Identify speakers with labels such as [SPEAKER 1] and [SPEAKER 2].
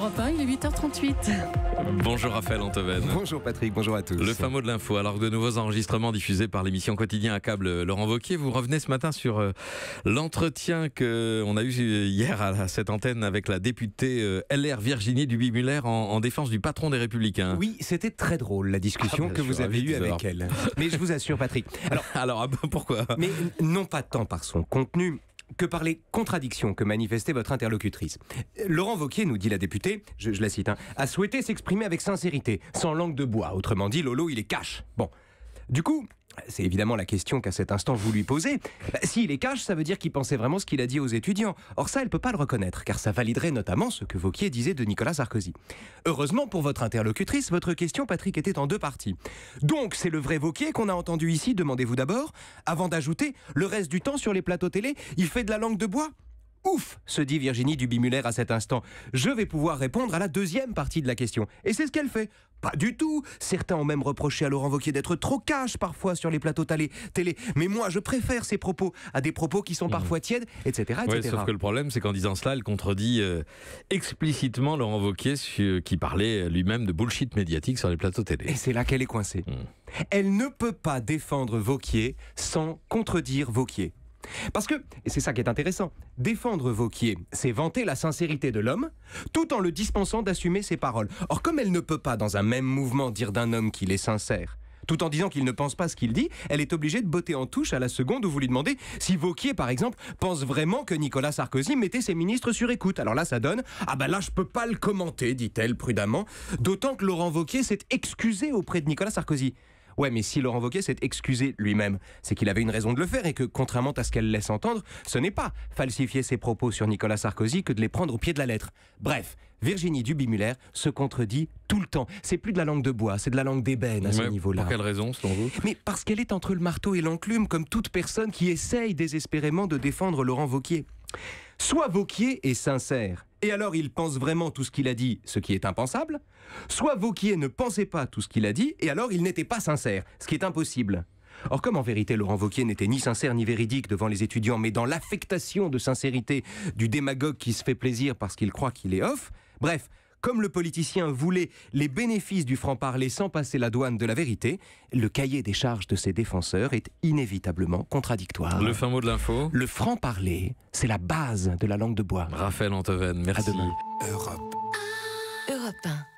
[SPEAKER 1] Europe 1, il est 8h38.
[SPEAKER 2] Bonjour Raphaël Antoven.
[SPEAKER 3] Bonjour Patrick, bonjour à tous.
[SPEAKER 2] Le fin mot de l'info. Alors que de nouveaux enregistrements diffusés par l'émission Quotidien à câble Laurent Wauquiez, vous revenez ce matin sur l'entretien qu'on a eu hier à cette antenne avec la députée LR Virginie Duby-Muller en défense du patron des Républicains.
[SPEAKER 3] Oui, c'était très drôle la discussion que vous avez eue avec elle. Mais je vous assure Patrick.
[SPEAKER 2] Alors pourquoi ?
[SPEAKER 3] Mais non pas tant par son contenu que par les contradictions que manifestait votre interlocutrice. Laurent Wauquiez, nous dit la députée, je la cite, a souhaité s'exprimer avec sincérité, sans langue de bois. Autrement dit, Lolo, il est cash. Bon, du coup, c'est évidemment la question qu'à cet instant vous lui posez. S'il est cash, ça veut dire qu'il pensait vraiment ce qu'il a dit aux étudiants. Or ça, elle ne peut pas le reconnaître, car ça validerait notamment ce que Wauquiez disait de Nicolas Sarkozy. Heureusement pour votre interlocutrice, votre question, Patrick, était en deux parties. Donc, c'est le vrai Wauquiez qu'on a entendu ici, demandez-vous d'abord, avant d'ajouter, le reste du temps sur les plateaux télé, il fait de la langue de bois ? Ouf, se dit Virginie Duby-Muller à cet instant. Je vais pouvoir répondre à la deuxième partie de la question. Et c'est ce qu'elle fait. Pas du tout. Certains ont même reproché à Laurent Wauquiez d'être trop cash parfois sur les plateaux télé. Mais moi, je préfère ces propos à des propos qui sont parfois tièdes, etc.
[SPEAKER 2] Ouais, sauf que le problème, c'est qu'en disant cela, elle contredit explicitement Laurent Wauquiez qui parlait lui-même de bullshit médiatique sur les plateaux télé.
[SPEAKER 3] Et c'est là qu'elle est coincée. Elle ne peut pas défendre Wauquiez sans contredire Wauquiez. Parce que, et c'est ça qui est intéressant, défendre Wauquiez, c'est vanter la sincérité de l'homme, tout en le dispensant d'assumer ses paroles. Or, comme elle ne peut pas, dans un même mouvement, dire d'un homme qu'il est sincère, tout en disant qu'il ne pense pas ce qu'il dit, elle est obligée de botter en touche à la seconde où vous lui demandez si Wauquiez, par exemple, pense vraiment que Nicolas Sarkozy mettait ses ministres sur écoute. Alors là, ça donne « Ah ben là, je peux pas le commenter », dit-elle prudemment, d'autant que Laurent Wauquiez s'est excusé auprès de Nicolas Sarkozy. Ouais, mais si Laurent Wauquiez s'est excusé lui-même, c'est qu'il avait une raison de le faire et que, contrairement à ce qu'elle laisse entendre, ce n'est pas falsifier ses propos sur Nicolas Sarkozy que de les prendre au pied de la lettre. Bref, Virginie Duby-Muller se contredit tout le temps. C'est plus de la langue de bois, c'est de la langue d'ébène à ce niveau-là.
[SPEAKER 2] Pour quelle raison, selon vous ?
[SPEAKER 3] Mais parce qu'elle est entre le marteau et l'enclume, comme toute personne qui essaye désespérément de défendre Laurent Wauquiez. Soit Wauquiez est sincère, et alors il pense vraiment tout ce qu'il a dit, ce qui est impensable. Soit Wauquiez ne pensait pas tout ce qu'il a dit, et alors il n'était pas sincère, ce qui est impossible. Or, comme en vérité Laurent Wauquiez n'était ni sincère ni véridique devant les étudiants, mais dans l'affectation de sincérité du démagogue qui se fait plaisir parce qu'il croit qu'il est off, bref, comme le politicien voulait les bénéfices du franc-parler sans passer la douane de la vérité, le cahier des charges de ses défenseurs est inévitablement contradictoire.
[SPEAKER 2] Le fin mot de l'info ?
[SPEAKER 3] Le franc-parler, c'est la base de la langue de bois.
[SPEAKER 2] Raphaël Antoven, merci.
[SPEAKER 3] À demain.
[SPEAKER 4] Europe 1.